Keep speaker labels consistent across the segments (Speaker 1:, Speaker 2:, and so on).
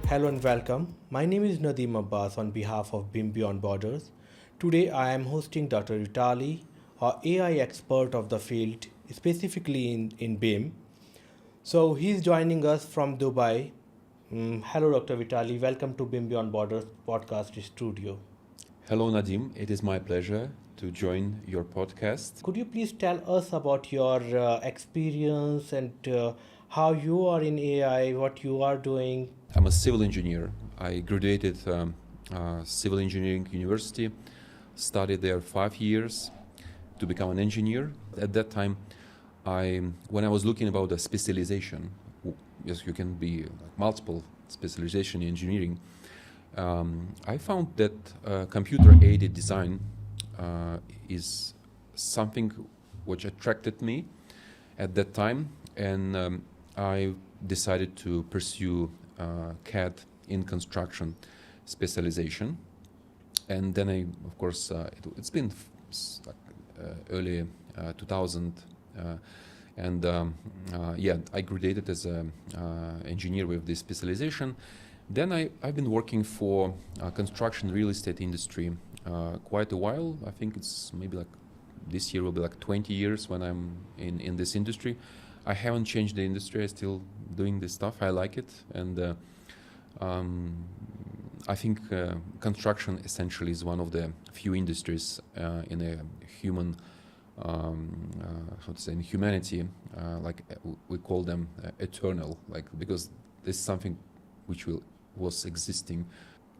Speaker 1: Hello and welcome. My name is Nadim Abbas on behalf of BIM Beyond Borders. Today I am hosting Dr. Vitaly, our AI expert of the field, specifically in BIM. So he's joining us from Dubai. Hello, Dr. Vitaly. Welcome to BIM Beyond Borders podcast studio.
Speaker 2: Hello, Nadim. It is my pleasure to join your podcast.
Speaker 1: Could you please tell us about your experience and how you are in AI, what you are doing?
Speaker 2: I'm a civil engineer. I graduated Civil Engineering University, studied there 5 years to become an engineer. At that time, when I was looking about the specialization, yes, you can be multiple specialization in engineering. I found that computer-aided design is something which attracted me at that time, and I decided to pursue CAD in construction specialization. And then of course, it's been early 2000, I graduated as an engineer with this specialization. Then I've been working for construction real estate industry quite a while. I think it's maybe like this year will be like 20 years when I'm in this industry. I haven't changed the industry. I'm still doing this stuff. I like it. And I think construction essentially is one of the few industries in a human, in humanity, we call them eternal, because this is something which was existing.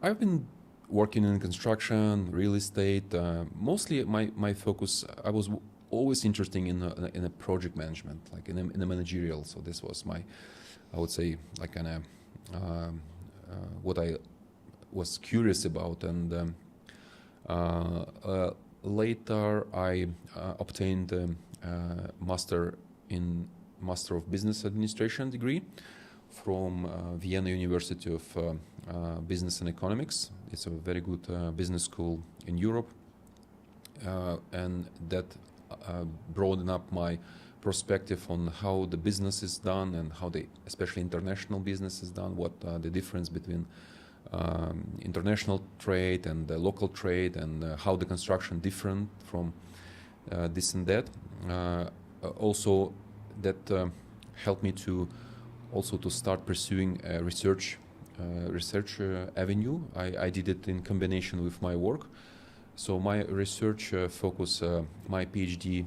Speaker 2: I've been working in construction, real estate. Mostly my focus, I was always interested in a project management, like in a managerial. So this was I would say, what I was curious about. And later I obtained a Master of Business Administration degree from Vienna University of Business and Economics. It's a very good business school in Europe, and that broadened up my perspective on how the business is done and how especially international business is done, what the difference between international trade and the local trade, and how the construction different from this and that. Also, that helped me to start pursuing a research avenue. I did it in combination with my work. So my research focus, my PhD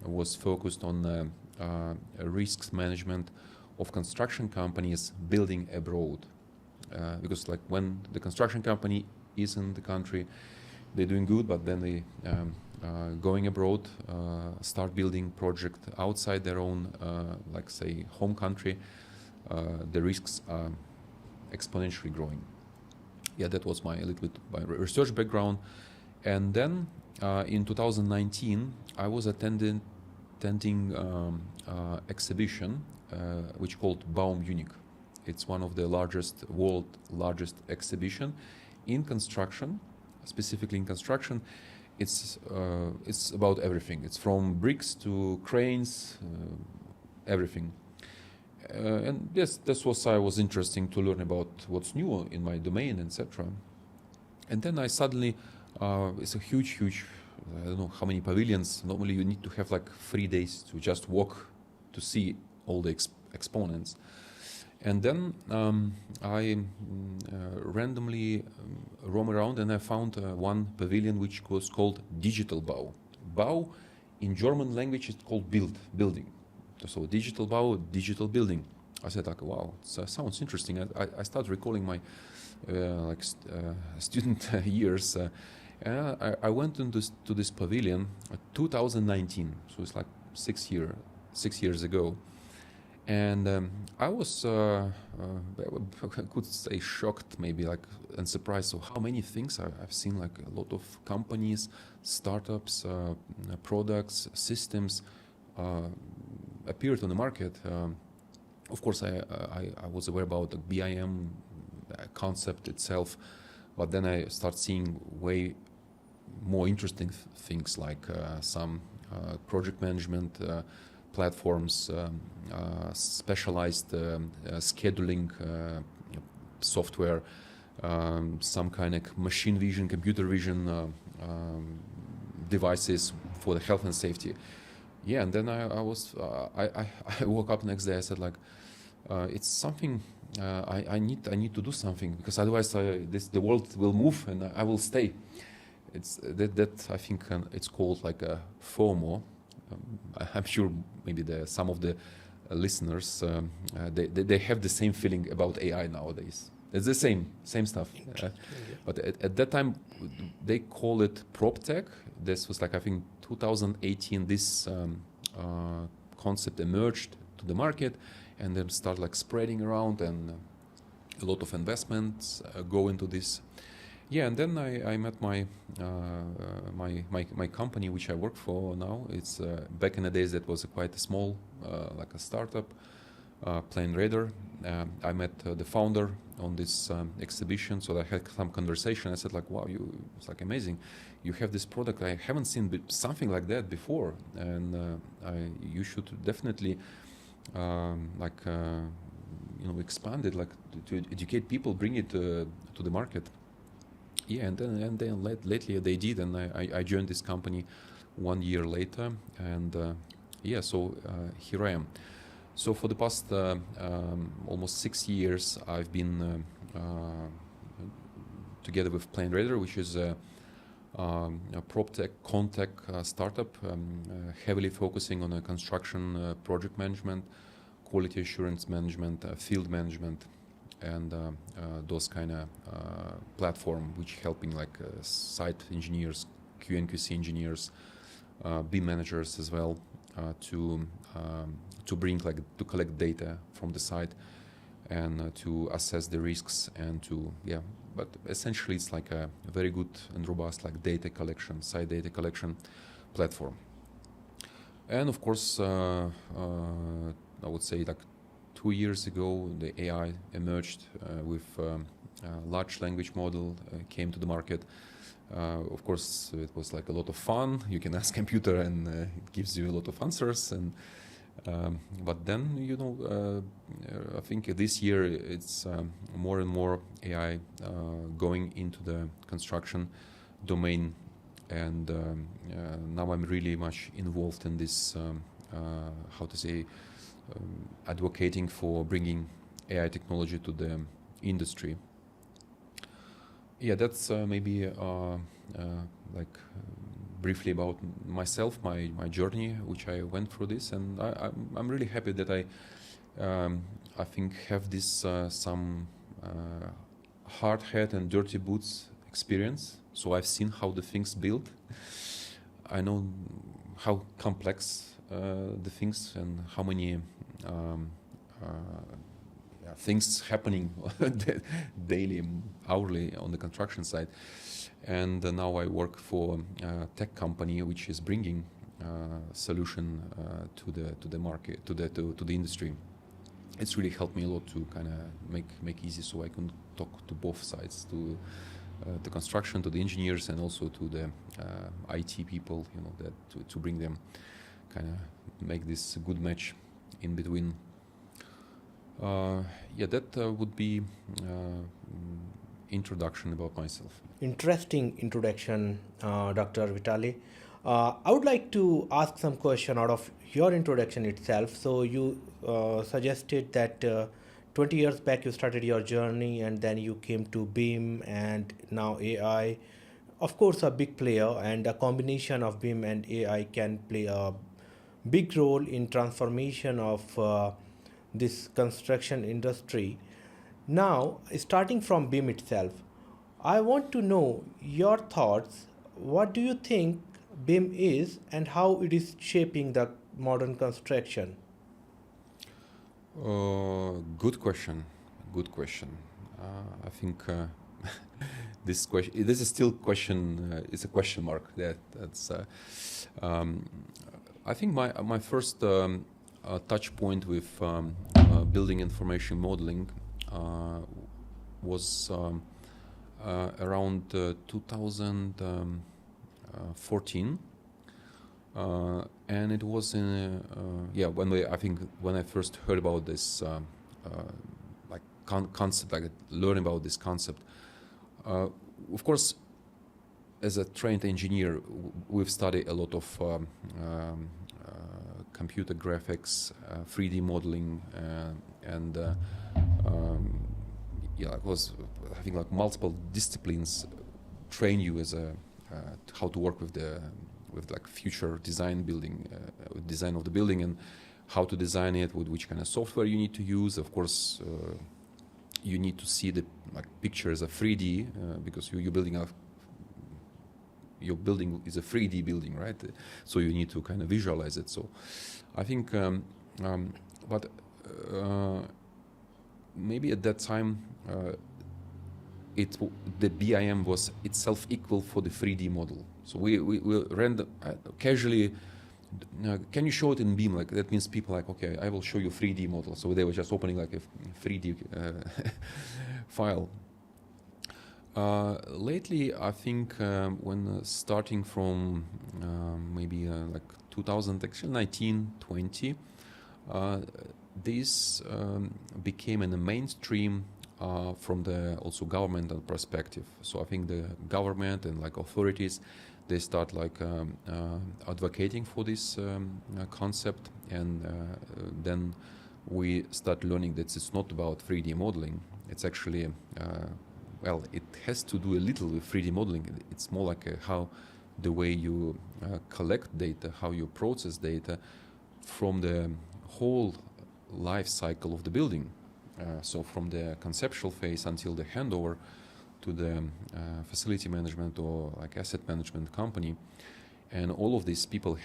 Speaker 2: was focused on risks management of construction companies building abroad. Because when the construction company is in the country, they're doing good, but then they going abroad, start building project outside their own, say, home country, the risks are exponentially growing. Yeah, that was a little bit my research background. And then in 2019, I was attending exhibition which called BAU Munich. It's one of the world largest exhibition in construction, specifically in construction. It's about everything. It's from bricks to cranes, everything. And yes, I was interesting to learn about what's new in my domain, etc. And then I suddenly, it's a huge, I don't know how many pavilions. Normally you need to have 3 days to just walk to see all the exponents. And then I randomly roam around, and I found one pavilion which was called Digital BAU. BAU in German language is called building. So digital BAU, digital building. I said, wow, it sounds interesting. I started recalling my student years. I went to this pavilion 2019, so it's 6 years ago. And I was, I could say, shocked, maybe, and surprised. So how many things I've seen, a lot of companies, startups, products, systems appeared on the market. Of course, I was aware about the BIM concept itself, but then I start seeing way more interesting things, like some project management platforms, specialized scheduling software, some kind of machine vision, computer vision devices for the health and safety. Yeah, and then I woke up next day. I said like, it's something I need to do something, because otherwise the world will move and I will stay. It's that I think it's called like a FOMO. I'm sure maybe some of the listeners they have the same feeling about AI nowadays. It's the same stuff. But at that time they call it prop tech. This was like I think 2018. This concept emerged to the market, and then start like spreading around, and a lot of investments go into this. Yeah, and then I met my company, which I work for now. It's back in the days that was quite a small, like a startup, PlanRadar. I met the founder on this exhibition, so I had some conversation. I said like, wow, it's like amazing. You have this product. I haven't seen something like that before, and you should definitely expand it, like to educate people, bring it to the market. Yeah, and then lately they did, and I joined this company 1 year later, and so here I am. So for the past almost 6 years, I've been together with PlanRadar, which is a prop tech, con-tech startup, heavily focusing on construction project management, quality assurance management, field management, and those kind of platform which helping like site engineers, QA/QC engineers, BIM managers as well, to bring like to collect data from the site, and to assess the risks, and but essentially it's like a very good and robust like data collection, site data collection platform. And of course I would say like 2 years ago the AI emerged with large language model came to the market. Of course it was like a lot of fun. You can ask computer and it gives you a lot of answers, and but then I think this year it's more and more AI going into the construction domain, and now I'm really much involved in this advocating for bringing AI technology to the industry. Yeah, that's maybe briefly about myself, my journey, which I went through this, and I'm really happy that I think have this some hard hat and dirty boots experience. So I've seen how the things build. I know how complex the things and how many things happening daily, hourly on the construction side. And now I work for a tech company which is bringing solution to the market, to the industry. It's really helped me a lot to kind of make easy, so I can talk to both sides, to the construction, to the engineers, and also to the IT people. That to bring them, kind of make this good match in between. That would be introduction about myself.
Speaker 1: Interesting introduction, Dr. Vitaly. I would like to ask some question out of your introduction itself. So you suggested that 20 years back you started your journey, and then you came to BIM, and now AI. Of course, a big player, and a combination of BIM and AI can play a big role in transformation of this construction industry. Now, starting from BIM itself, I want to know your thoughts. What do you think BIM is, and how it is shaping the modern construction?
Speaker 2: Good question. I think this is still question. It's a question mark. That's. I think my first touch point with building information modeling was around 2014, and it was in when I first heard about this concept, like learn about this concept. Of course, as a trained engineer, we've studied a lot of computer graphics, 3D modeling, and yeah, it was having like multiple disciplines train you as a how to work with like future design design of the building, and how to design it, with which kind of software you need to use. Of course, you need to see the like picture as a 3D because you're building your building is a 3D building, right? So you need to kind of visualize it. So I think, but maybe at that time, the BIM was itself equal for the 3D model. So we ran casually. Can you show it in BIM? Like that means people like, okay, I will show you 3D model. So they were just opening like a 3D file. Lately, I think when starting from maybe like 2019, 20, this became in the mainstream from the also governmental perspective. So I think the government and like authorities, they start like advocating for this concept, and then we start learning that it's not about 3D modeling. It's actually well, it has to do a little with 3D modeling. It's more like how the way you collect data, how you process data from the whole life cycle of the building. So from the conceptual phase until the handover to the facility management or like asset management company. And all of these people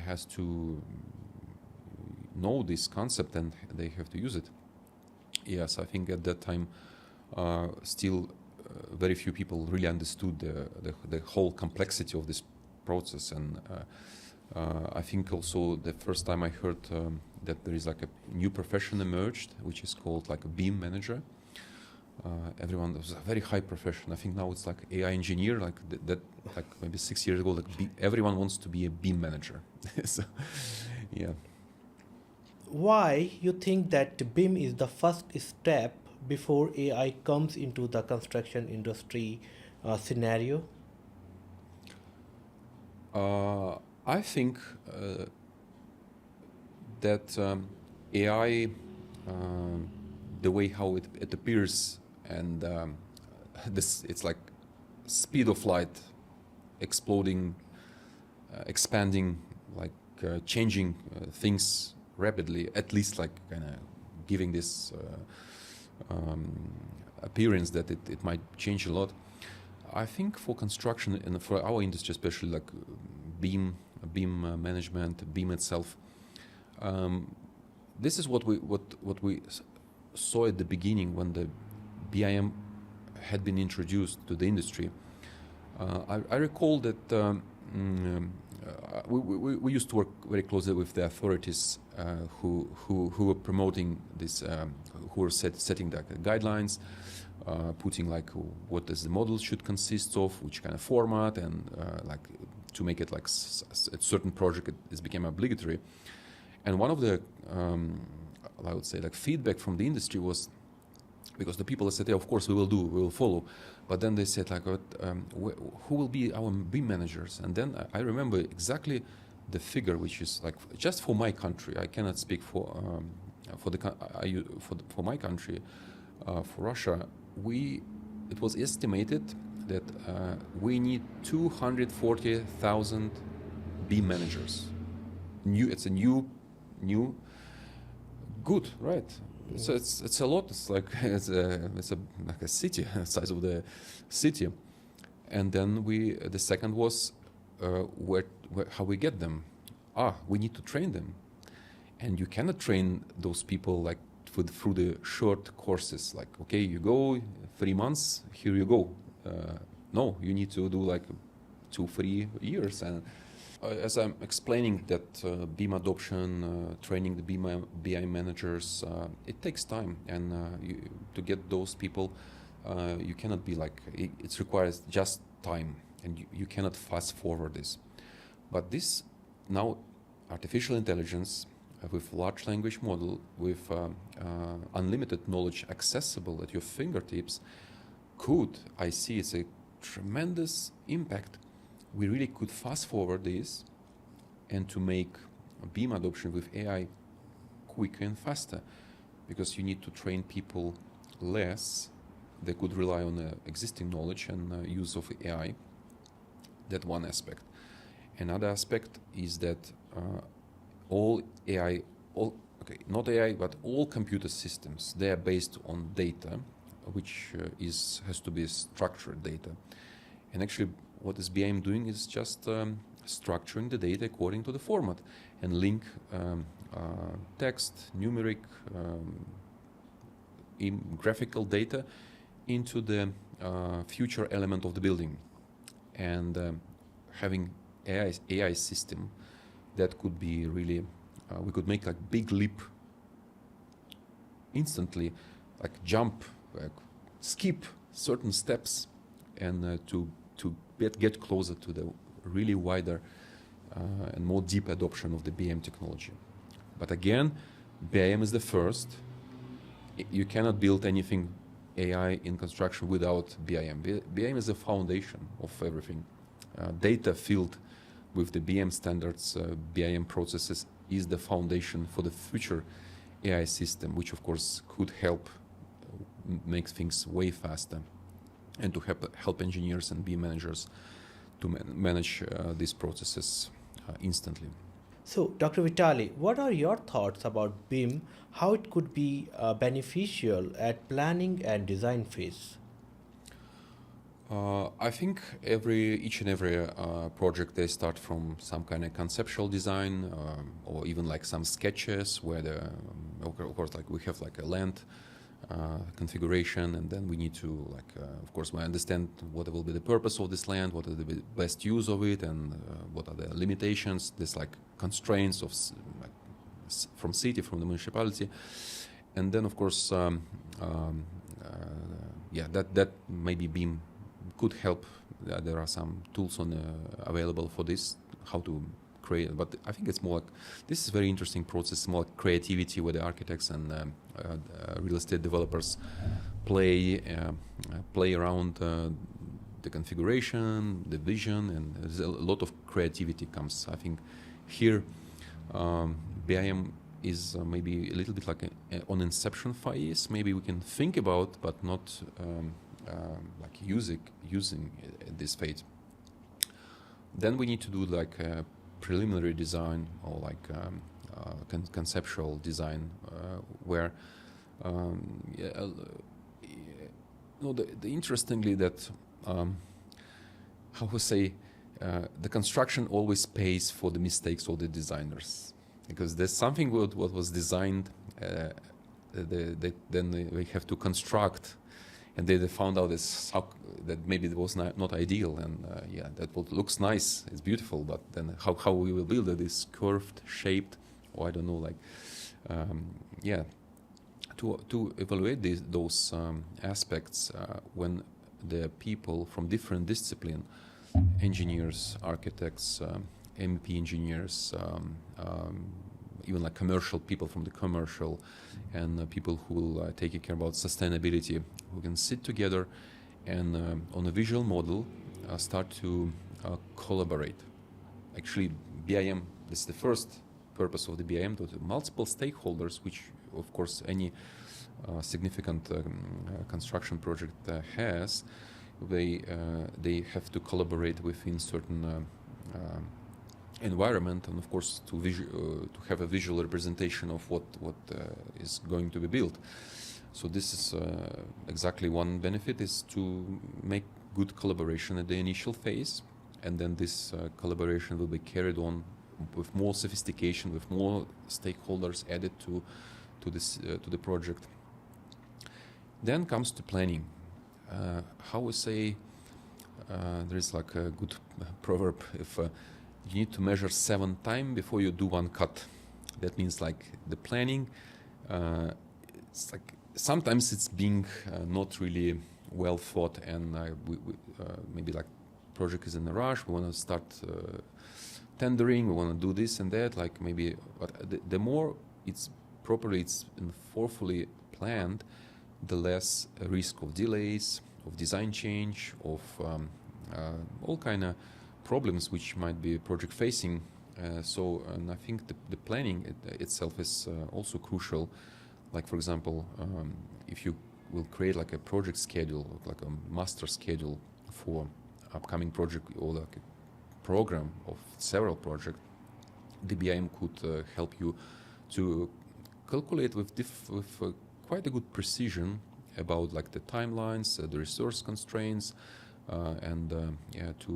Speaker 2: has to know this concept, and they have to use it. Yes, I think at that time still very few people really understood the whole complexity of this process. And I think also the first time I heard that there is like a new profession emerged, which is called like a BIM Manager. Everyone, it was a very high profession. I think now it's like AI engineer, like that like maybe 6 years ago, like everyone wants to be a BIM manager. So, yeah.
Speaker 1: Why you think that BIM is the first step before AI comes into the construction industry scenario?
Speaker 2: I think that AI, the way how it appears, and this, it's like speed of light, exploding, expanding, like changing things rapidly, at least like kind of giving this appearance that it might change a lot. I think for construction and for our industry, especially like BIM management, BIM itself, this is what we saw at the beginning when the BIM had been introduced to the industry. I recall that we used to work very closely with the authorities who were promoting this, who were setting the guidelines, putting like what does the model should consist of, which kind of format, and like to make it like a certain project it became obligatory. And one of the I would say like feedback from the industry was, because the people said, yeah, of course we will follow, but then they said like, who will be our BIM managers? And then I remember exactly the figure, which is like just for my country. I cannot speak for my country. For Russia, it was estimated that we need 240,000 BIM managers. It's a new, good, right? So it's a lot. It's like it's like a city, size of the city. And then the second was how we get them. We need to train them, and you cannot train those people like through the short courses. Like, okay, you go 3 months, here you go. No, you need to do like 2-3 years. And as I'm explaining that BIM adoption, training the BIM managers, it takes time, and to get those people, you cannot be like, it requires just time, and you cannot fast forward this. But this now, artificial intelligence, with large language model, with unlimited knowledge accessible at your fingertips, I see it's a tremendous impact. We really could fast forward this and to make BIM adoption with AI quicker and faster, because you need to train people less. They could rely on existing knowledge and use of AI. That one aspect. Another aspect is that all AI, not AI, but all computer systems, they are based on data, which has to be structured data. And actually, what is BIM doing is just structuring the data according to the format and link text, numeric, graphical data into the future element of the building. And having AI system that could be really, we could make like big leap instantly, like jump, like skip certain steps, and to get closer to the really wider and more deep adoption of the BIM technology. But again, BIM is the first. You cannot build anything AI in construction without BIM. BIM is the foundation of everything. Data filled with the BIM standards, BIM processes is the foundation for the future AI system, which of course could help make things way faster and to help engineers and BIM managers to manage these processes instantly.
Speaker 1: So, Dr. Vitaly, what are your thoughts about BIM, how it could be beneficial at planning and design phase?
Speaker 2: I think each and every project, they start from some kind of conceptual design or even like some sketches where of course, like we have like a land configuration, and then we need to of course, we understand what will be the purpose of this land, what are the best use of it, and what are the limitations, this like constraints of from city, from the municipality, and then of course, that maybe BIM could help. There are some tools available for this, how to create, but I think it's more like, this is a very interesting process, more like creativity where the architects and real estate developers play around the configuration, the vision, and there's a lot of creativity comes. I think here BIM is maybe a little bit like on inception phase. Maybe we can think about, but not like using this phase. Then we need to do like a preliminary design or like conceptual design where interestingly that how we say the construction always pays for the mistakes of the designers, because there's something what was designed then we have to construct, and they found out that maybe it was not ideal, and that looks nice, it's beautiful, but then how we will build it is curved, shaped, or I don't know, like to evaluate those aspects when the people from different discipline, engineers, architects, MEP engineers, even like commercial people from the commercial, and people who will take care about sustainability, who can sit together and on a visual model start to collaborate. Actually, BIM, this is the first purpose of the BIM, to multiple stakeholders, which of course any significant construction project has. They have to collaborate within certain environment, and of course to have a visual representation of what is going to be built. So this is exactly one benefit, is to make good collaboration at the initial phase, and then this collaboration will be carried on with more sophistication, with more stakeholders added to the project. Then comes to planning. How we say, there is like a good proverb, if you need to measure 7 times before you do 1 cut. That means like the planning, it's like sometimes it's being not really well thought, and we maybe like project is in a rush, we want to start tendering, we want to do this and that, like maybe, but the more it's properly, it's thoughtfully planned, the less risk of delays, of design change, of all kind of problems which might be project facing. And I think the planning itself is also crucial. Like for example, if you will create like a project schedule, like a master schedule for upcoming project or like a program of several projects, the BIM could help you to calculate with quite a good precision about like the timelines, the resource constraints, and to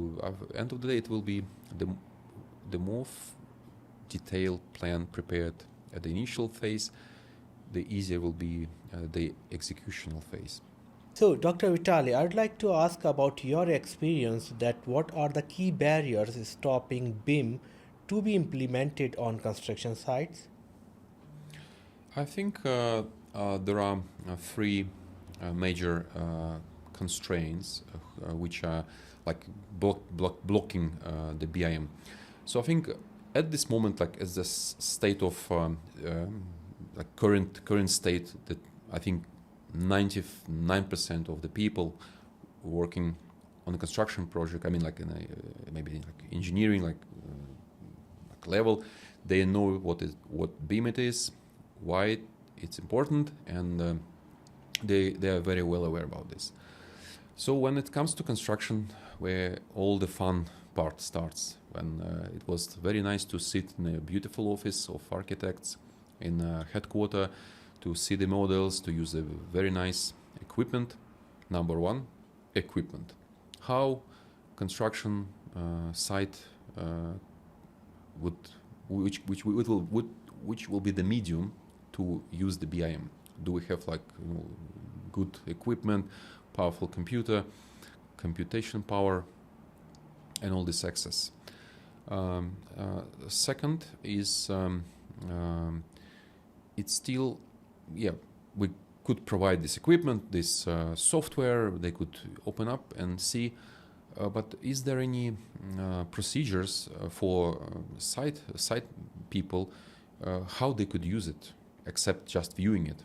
Speaker 2: end of the day, it will be the more detailed plan prepared at the initial phase, the easier will be the executional phase.
Speaker 1: So, Dr. Vitaly, I'd like to ask about your experience that what are the key barriers stopping BIM to be implemented on construction sites?
Speaker 2: I think there are three major constraints which are like blocking the BIM. So I think at this moment, like as the state of like current state, that I think 99% of the people working on a construction project, I mean like in a, maybe like engineering like level, they know what BIM it is, why it's important, and they are very well aware about this. So when it comes to construction, where all the fun part starts, when it was very nice to sit in a beautiful office of architects in a headquarter, to see the models, to use a very nice equipment. Number one, equipment. How construction site which will be the medium to use the BIM? Do we have like good equipment, powerful computer, computation power, and all this access? Second is it's still, we could provide this equipment, this software, they could open up and see, but is there any procedures for site people how they could use it, except just viewing it?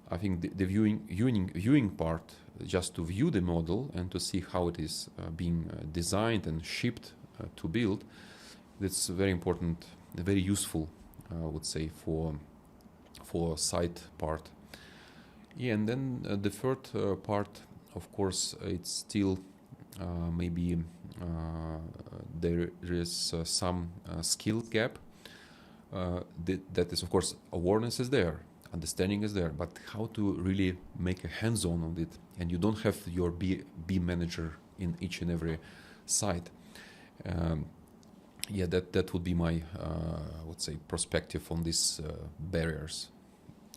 Speaker 2: I think the viewing part, just to view the model and to see how it is being designed and shipped to build, that's very important, very useful, I would say, for site part. Yeah, and then the third part, of course, it's still maybe there is some skill gap. That is, of course, awareness is there, understanding is there, but how to really make a hands-on on it, and you don't have your BIM manager in each and every site. That would be my, I would say, perspective on these barriers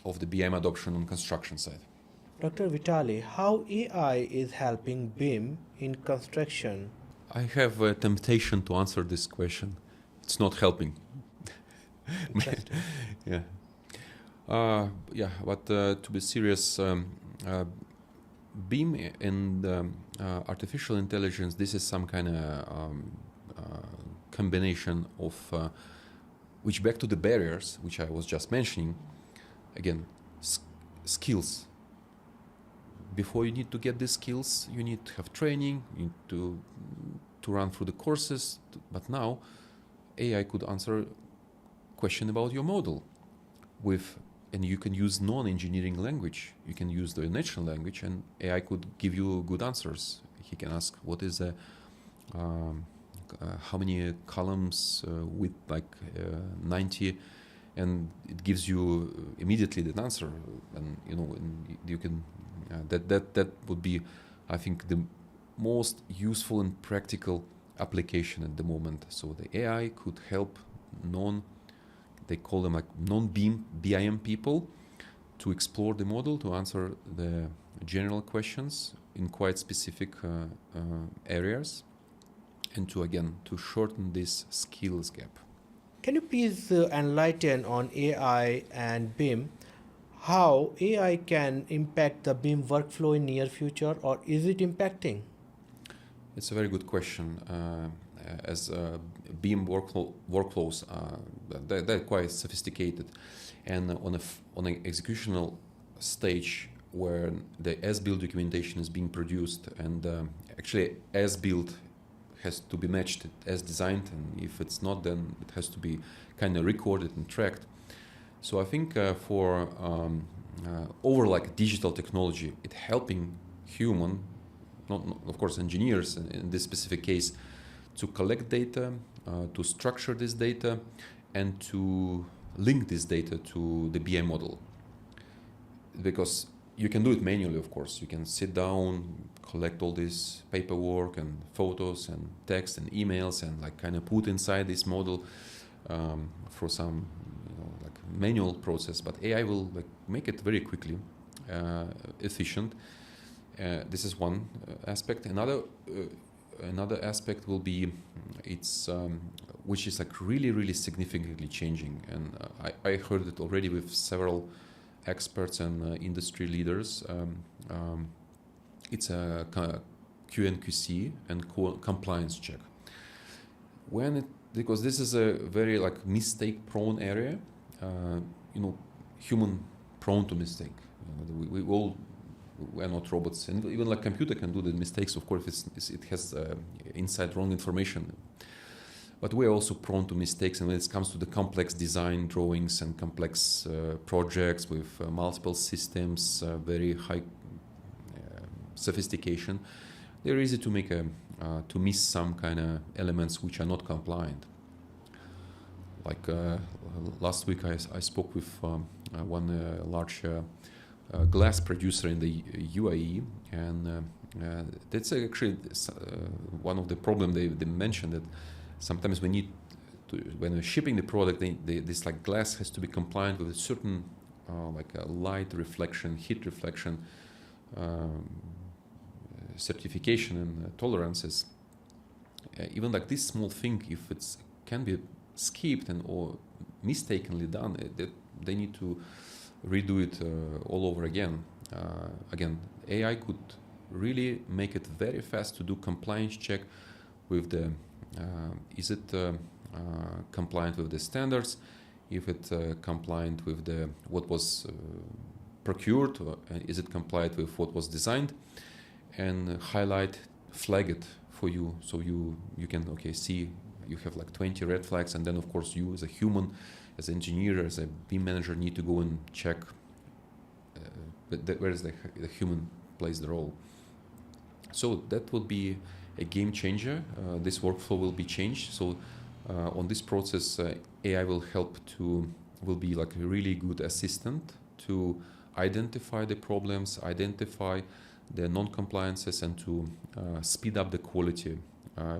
Speaker 2: of the BIM adoption on construction site.
Speaker 1: Dr. Vitaly, how AI is helping BIM in construction?
Speaker 2: I have a temptation to answer this question. It's not helping.
Speaker 1: Interesting.
Speaker 2: But to be serious, BIM and artificial intelligence, this is some kind of combination of, which back to the barriers, which I was just mentioning, again, skills. Before you need to get these skills, you need to have training, you need to run through the courses, but now AI could answer question about your model and you can use non-engineering language. You can use the natural language, and AI could give you good answers. He can ask what is the how many columns with like 90, and it gives you immediately the answer. And and you can that would be, I think, the most useful and practical application at the moment. So the AI could help they call them like non-BIM people to explore the model, to answer the general questions in quite specific areas, and to shorten this skills gap.
Speaker 1: Can you please enlighten on AI and BIM? How AI can impact the BIM workflow in near future, or is it impacting?
Speaker 2: It's a very good question. as BIM workflows, they're quite sophisticated, and on an executional stage where the as-built documentation is being produced, and actually as-built has to be matched as designed, and if it's not, then it has to be kind of recorded and tracked. So I think for over like digital technology, it helping human, not of course engineers in this specific case, to collect data, to structure this data, and to link this data to the BI model. Because you can do it manually, of course. You can sit down, collect all this paperwork and photos and text and emails and like kind of put inside this model for some like manual process. But AI will like make it very quickly efficient. This is one aspect. Another aspect will be it's which is like really significantly changing, and I heard it already with several experts and industry leaders. It's a QNQC and compliance check. Because this is a very like mistake-prone area, human prone to mistake. We are not robots, and even like computer can do the mistakes. Of course, it has inside wrong information. But we are also prone to mistakes, and when it comes to the complex design drawings and complex projects with multiple systems, very high sophistication, they're easy to make to miss some kind of elements which are not compliant. Like last week, I spoke with one large glass producer in the UAE, and that's actually one of the problems they mentioned, that sometimes we need to, when we're shipping the product, this like glass has to be compliant with a certain like a light reflection, heat reflection certification and tolerances. Even like this small thing, if it can be skipped and or mistakenly done, they need to redo it all over again. Again, AI could really make it very fast to do compliance check with the is it compliant with the standards, if it compliant with the what was procured, or is it compliant with what was designed, and highlight, flag it for you, so you can see you have like 20 red flags, and then of course you as a human, as an engineer, as a BIM manager need to go and check where is the human plays the role. So that would be a game changer. This workflow will be changed. So on this process, AI will be like a really good assistant to identify the problems, identify the non-compliances, and to speed up the quality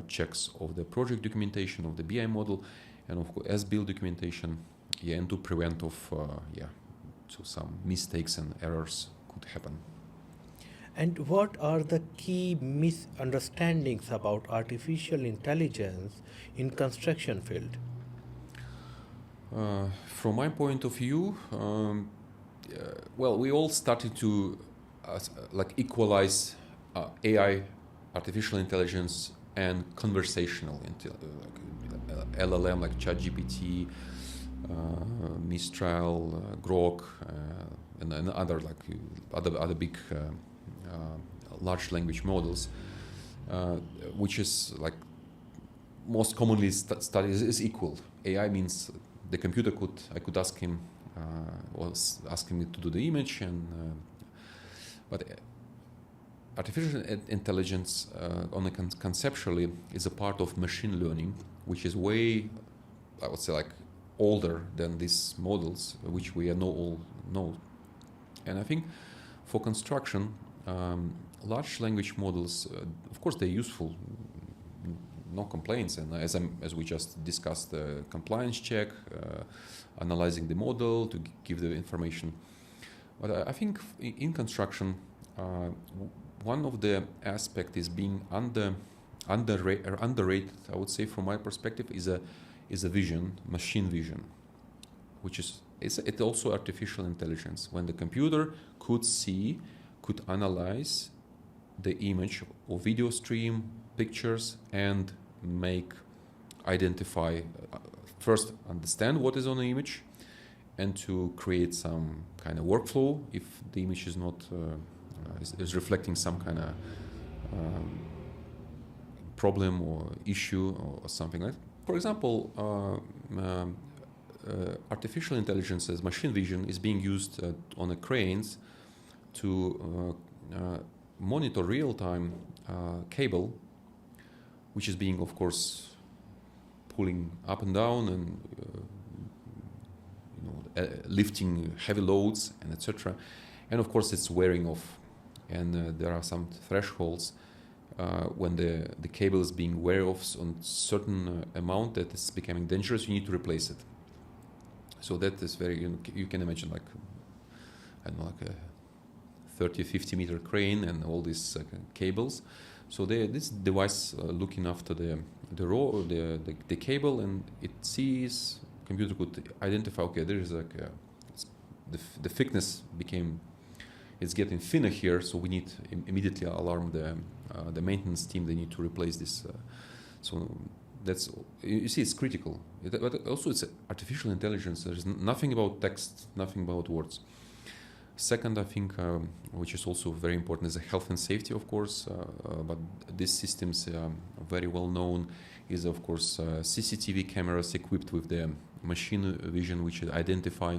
Speaker 2: checks of the project documentation, of the BI model, and of course as-built documentation, and to prevent of so some mistakes and errors could happen.
Speaker 1: And what are the key misunderstandings about artificial intelligence in construction field?
Speaker 2: From my point of view, well, we all started to like equalize AI, artificial intelligence, and conversational LLM like ChatGPT, Mistral, Grok, and other like other big large language models, which is like most commonly studied is equal. AI means the computer I could ask him, was asking me to do the image, and but artificial intelligence conceptually is a part of machine learning, which is way, I would say, like older than these models, which we all know. And I think for construction, large language models, of course, they're useful, no complaints. And as we just discussed, compliance check, analyzing the model to give the information. But I think in construction, one of the aspects is being underrated. I would say, from my perspective, is a vision, machine vision, which is it's also artificial intelligence. When the computer could analyze the image or video stream, pictures, and identify, first understand what is on the image, and to create some kind of workflow if the image is not is reflecting some kind of problem or issue or something like that. For example, artificial intelligence as machine vision is being used on the cranes to monitor real-time cable, which is being, of course, pulling up and down and lifting heavy loads and etc. And of course, it's wearing off, and there are some thresholds when the cable is being wear off on certain amount that is becoming dangerous. You need to replace it. So that is very, you can imagine like, I don't know, like a 30-50 meter crane and all these cables. So this device looking after the cable, and it sees, computer could identify, okay, there is like the thickness it's getting thinner here, so we need immediately alarm the maintenance team. They need to replace this. So that's, you see, it's critical. But also it's artificial intelligence. There's nothing about text, nothing about words. Second, I think, which is also very important, is the health and safety, of course. But these systems are very well known. Is of course CCTV cameras equipped with the machine vision, which identify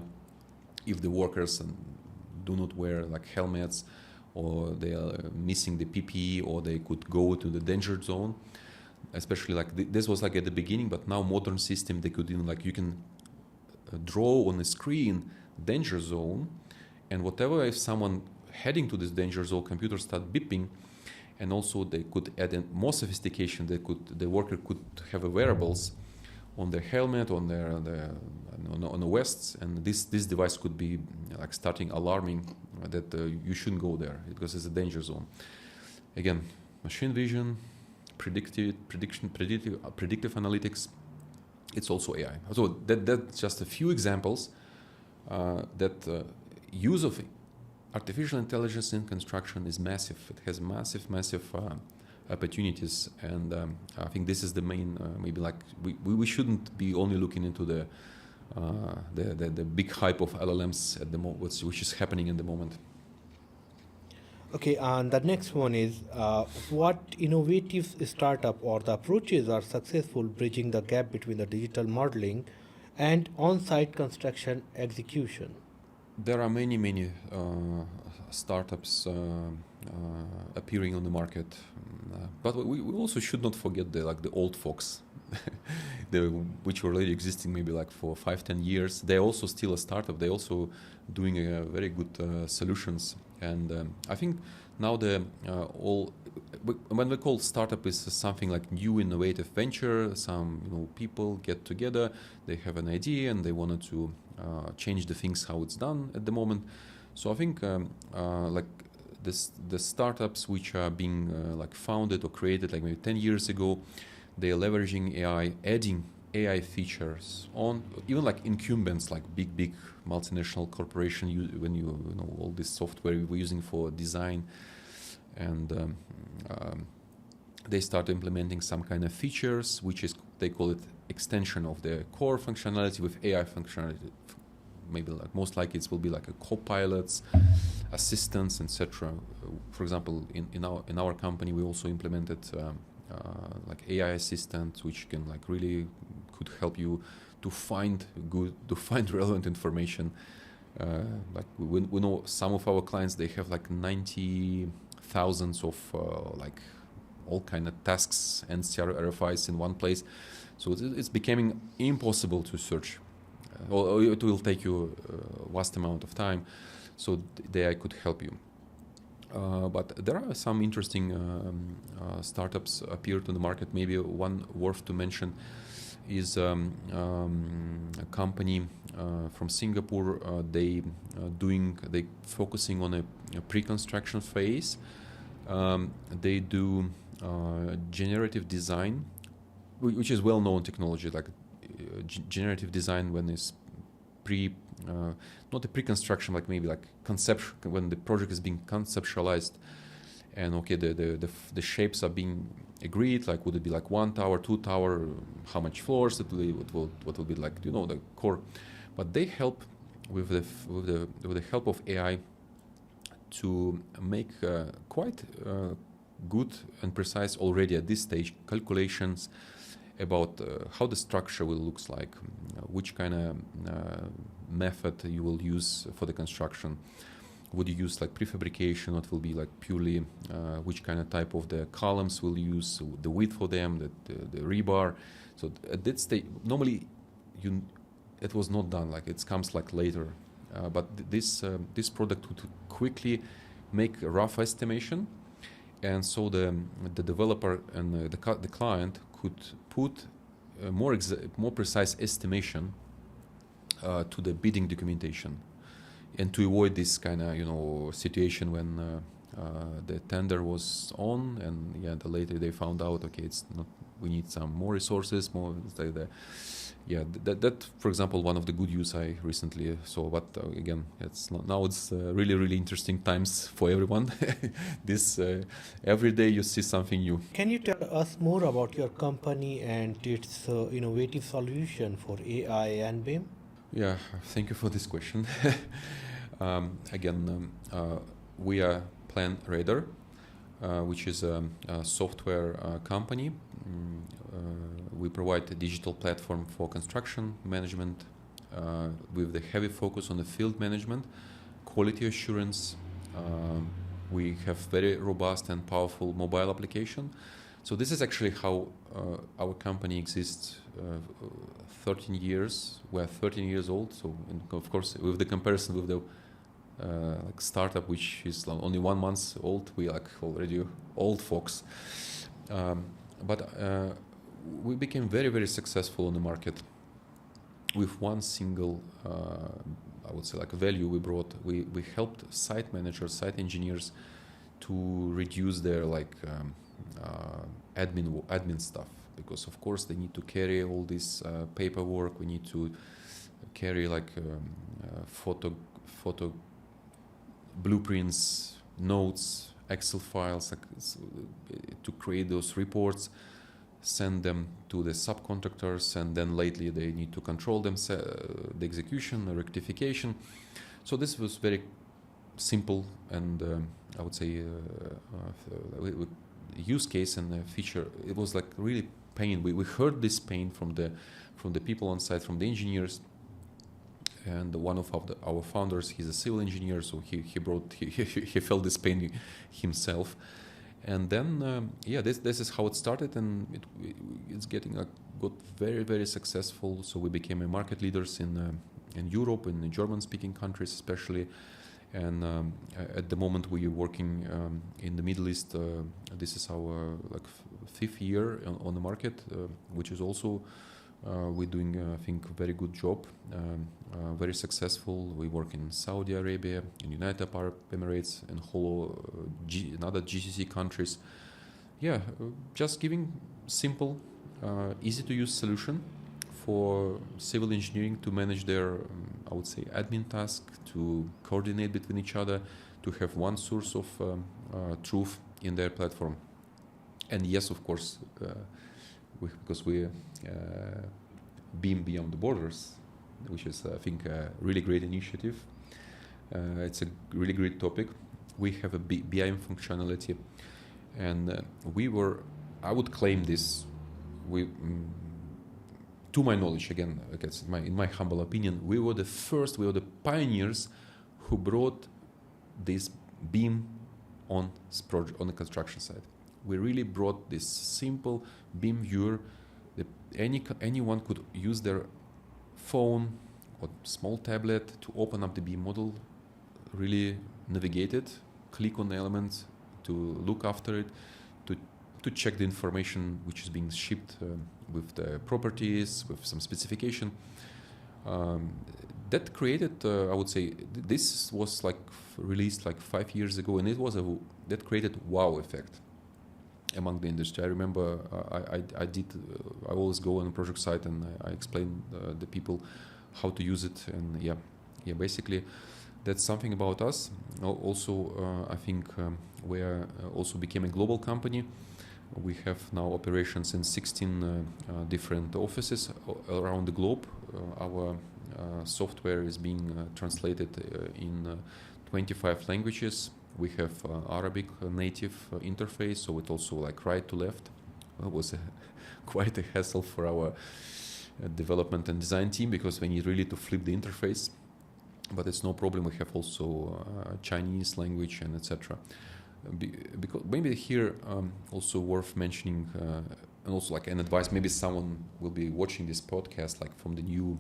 Speaker 2: if the workers do not wear like helmets, or they are missing the PPE, or they could go to the danger zone. Especially like this was like at the beginning, but now modern system, they could even, like, you can draw on the screen danger zone, and whatever, if someone heading to this danger zone, computer start beeping. And also they could add in more sophistication. The worker could have a wearables on their helmet, on on the vests, and this device could be like starting alarming that you shouldn't go there because it's a danger zone. Again, machine vision, predictive analytics. It's also AI. So that's just a few examples that use of artificial intelligence in construction is massive. It has massive opportunities, and I think this is the main. Maybe like we shouldn't be only looking into the big hype of LLMs at the moment, which is happening in the moment.
Speaker 1: Okay, and the next one is what innovative startup or the approaches are successful bridging the gap between the digital modeling and on-site construction execution?
Speaker 2: There are many startups appearing on the market, but we also should not forget the old folks, which were already existing maybe like for 5-10 years. They're also still a startup. They're also doing very good solutions, and I think now when we call startup is something like new innovative venture. Some people get together, they have an idea, and they wanted to change the things how it's done at the moment. So I think like the startups which are being like founded or created like maybe 10 years ago, they are leveraging AI, adding AI features on even like incumbents, like big multinational corporation. When you know all this software we're using for design, and they start implementing some kind of features, which is, they call it extension of the core functionality with AI functionality. Maybe like most likely it will be like a co-pilots, assistants, etc. For example, in our company, we also implemented like AI assistants, which can like really could help you to find relevant information. Like we know some of our clients, they have like 90,000 of like all kind of tasks and RFIs in one place, so it's becoming impossible to search, or it will take you a vast amount of time. So the AI could help you. But there are some interesting startups appear to the market. Maybe one worth to mention is a company from Singapore. They focusing on a pre-construction phase. They do generative design, which is well-known technology, like generative design when it's not a pre-construction, like maybe like conception, when the project is being conceptualized, and okay, the shapes are being agreed. Like, would it be like 1 tower, 2 tower? How much floors it will be? What will be like? The core. But they help with the help of AI to make quite good and precise already at this stage calculations about how the structure will looks like, which kind of method you will use for the construction. Would you use like prefabrication? What will be like purely which kind of type of the columns will you use, the width for them, the rebar. So at that stage, normally it was not done. Like it comes like later, but this product would quickly make a rough estimation, and so the developer and the client could put a more precise estimation to the bidding documentation, and to avoid this kind of situation when the tender was on, and later they found out, okay, it's not. We need some more resources, more. That for example, one of the good use I recently saw. But again, it's not, now it's really interesting times for everyone. This every day you see something new.
Speaker 1: Can you tell us more about your company and its innovative solution for AI and BIM?
Speaker 2: Yeah, thank you for this question. We are PlanRadar, which is a software company. We provide a digital platform for construction management with the heavy focus on the field management, quality assurance. We have very robust and powerful mobile application. So this is actually how our company exists. 13 years. We're 13 years old. So of course, with the comparison with the like startup, which is only 1 month old, we like already old folks. But we became very successful on the market with one single, I would say, like value we brought. We helped site managers, site engineers to reduce their admin stuff, because of course they need to carry all this paperwork. We need to carry photo blueprints, notes, Excel files to create those reports, send them to the subcontractors, and then lately they need to control them, the execution, the rectification. So this was very simple and I would say use case and feature. It was like really pain. We heard this pain from the people on site, from the engineers. And one of our founders, he's a civil engineer, so he felt this pain himself. And then this is how it started, and it's got very successful. So we became a market leaders in Europe, in the German-speaking countries especially. And at the moment we are working in the Middle East. This is our 5th year on the market, which is also. We're doing, I think, a very good job, very successful. We work in Saudi Arabia, in United Arab Emirates, and in other GCC countries. Yeah, just giving simple, easy-to-use solution for civil engineering to manage their, I would say, admin task, to coordinate between each other, to have one source of truth in their platform. And yes, of course, because we BIM Beyond the Borders, which is, I think, a really great initiative. It's a really great topic. We have a BIM functionality, and I would claim this, to my knowledge, again, I guess in my humble opinion, we were the pioneers who brought this BIM on the construction site. We really brought this simple BIM viewer that anyone could use their phone or small tablet to open up the BIM model, really navigate it, click on the elements, to look after it, to check the information which is being shipped with the properties, with some specification. That created, I would say, this was released 5 years ago, and that created wow effect among the industry. I remember I always go on a project site, and I explain the people how to use it, and basically That's something about us. Also, I think we are also became a global company. We have now operations in 16 different offices around the globe. Our software is being translated in 25 languages. We have Arabic native interface, so it also like right to left. It was quite a hassle for our development and design team because we need really to flip the interface. But it's no problem. We have also Chinese language and etc. Because maybe here also worth mentioning and also like an advice. Maybe someone will be watching this podcast like from the new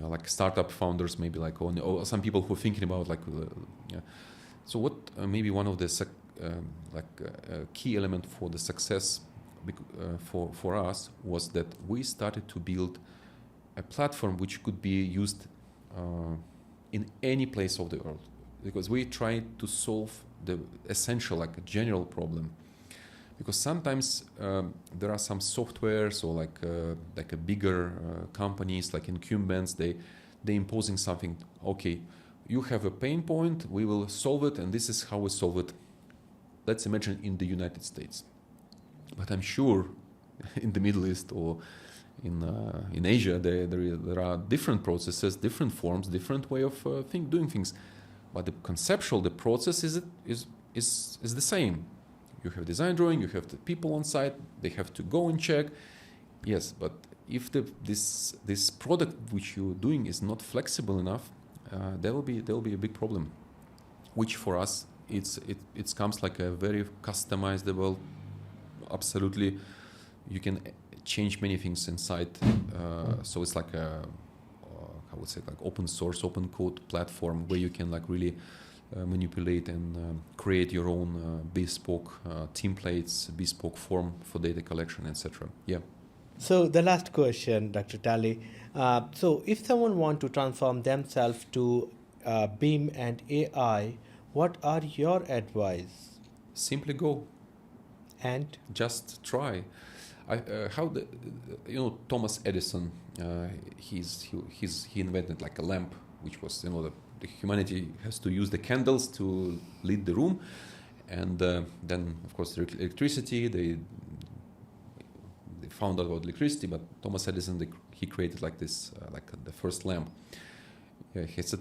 Speaker 2: like startup founders, maybe like or some people who are thinking about like yeah. So what maybe one of the key element for the success for us was that we started to build a platform which could be used in any place of the world, because we try to solve the essential, like a general problem. Because sometimes there are some softwares or like a bigger companies, like incumbents, they imposing something. Okay, you have a pain point, we will solve it, and this is how we solve it. Let's imagine in the United States, but I'm sure in the Middle East or in Asia, there are different processes, different forms, different way of doing things, but the conceptual, the process is the same. You have design drawing, you have the people on site, they have to go and check. Yes, but if this product which you're doing is not flexible enough, there will be a big problem. Which for us, it comes like a very customizable. Absolutely, you can change many things inside. So it's like I would say like open source, open code platform where you can like really manipulate and create your own bespoke templates, bespoke form for data collection, etc. Yeah.
Speaker 1: So the last question, Dr. Talley. So if someone want to transform themselves to BIM and AI, what are your advice?
Speaker 2: Simply go.
Speaker 1: And
Speaker 2: just try. Thomas Edison, he invented like a lamp, which was the humanity has to use the candles to lead the room, and then of course electricity. They found out about electricity, but Thomas Edison he created like this like the first lamp. He said,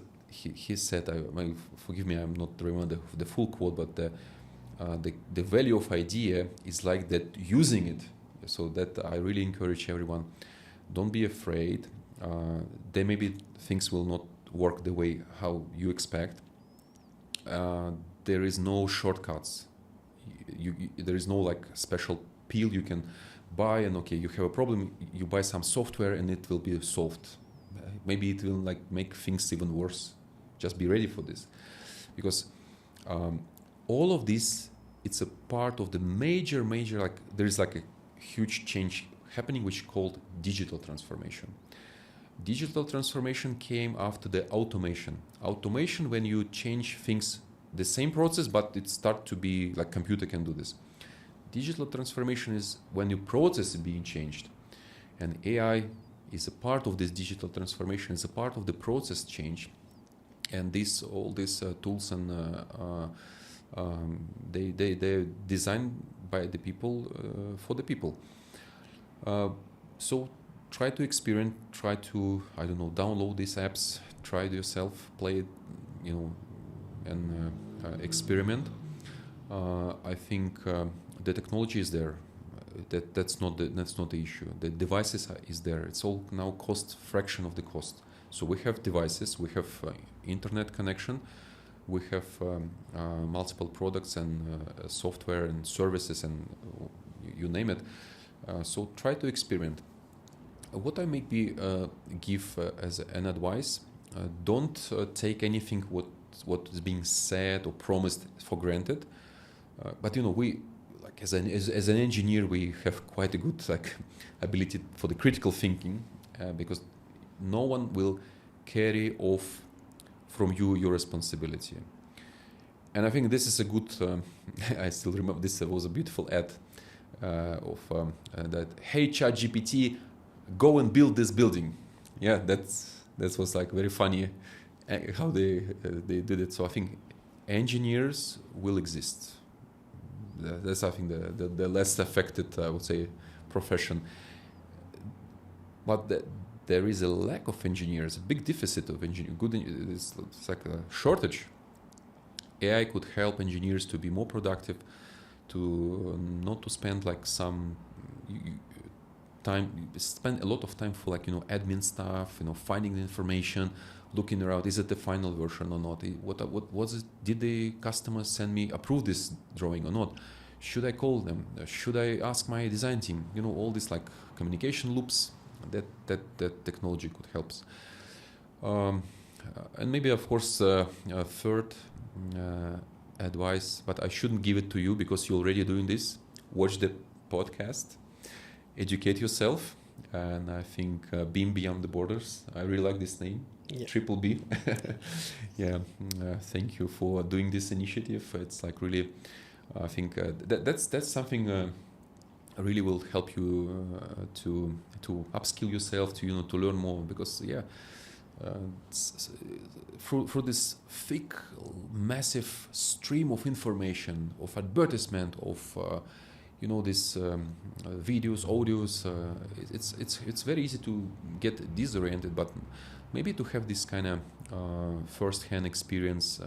Speaker 2: forgive me, I'm not remember the full quote, but the value of idea is like that using it. So that I really encourage everyone, don't be afraid. There may be things will not work the way how you expect. There is no shortcuts. There is no like special pill you can buy and okay, you have a problem, you buy some software and it will be solved. Maybe it will like make things even worse. Just be ready for this, because all of this, it's a part of the major like there is like a huge change happening which called digital transformation. Digital transformation came after the automation. Automation, when you change things, the same process, but it start to be like computer can do this. Digital transformation is when your process is being changed, and AI is a part of this digital transformation. It's a part of the process change, and all these tools and they're designed by the people for the people. So try to experiment, try to download these apps, try it yourself, play it, and experiment. I think the technology is there. That's not the issue. The devices is there. It's all now cost fraction of the cost. So we have devices, we have internet connection, we have multiple products and software and services and you name it. So try to experiment. What I maybe give as an advice, don't take anything what is being said or promised for granted. But we like as an engineer, we have quite a good like ability for the critical thinking, because no one will carry off from you your responsibility. And I think this is a good. I still remember this was a beautiful ad of that. Hey ChatGPT, go and build this building. Yeah, that's that was like very funny how they did it. So I think engineers will exist. That's I think the less affected, I would say, profession. But there is a lack of engineers, a big deficit of engineers. It's like a shortage. AI could help engineers to be more productive, to not to spend like some time, spend a lot of time for like admin stuff, finding the information, looking around. Is it the final version or not? What was it? Did the customer send me approve this drawing or not? Should I call them? Should I ask my design team? All these like communication loops that technology could help. And maybe of course a third advice, but I shouldn't give it to you because you're already doing this. Watch the podcast, educate yourself, and I think BIM Beyond the Borders. I really like this name,
Speaker 1: Yeah.
Speaker 2: Triple B. Yeah, thank you for doing this initiative. It's like really, I think that's something really will help you to upskill yourself, to learn more, because through this thick, massive stream of information, of advertisement, of these videos, audios, it's very easy to get disoriented. But maybe to have this kind of first-hand experience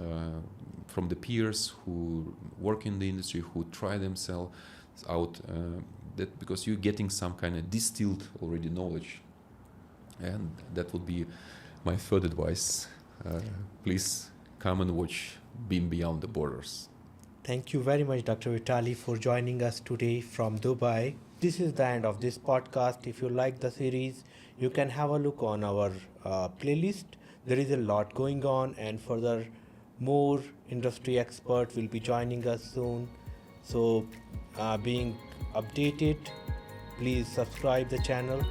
Speaker 2: from the peers who work in the industry, who try themselves out, that because you're getting some kind of distilled already knowledge, and that would be my third advice. Please come and watch BIM Beyond the Borders.
Speaker 1: Thank you very much, Dr. Vitaly, for joining us today from Dubai. This is the end of this podcast. If you like the series, you can have a look on our playlist. There is a lot going on, and further more industry experts will be joining us soon. So being updated, please subscribe the channel.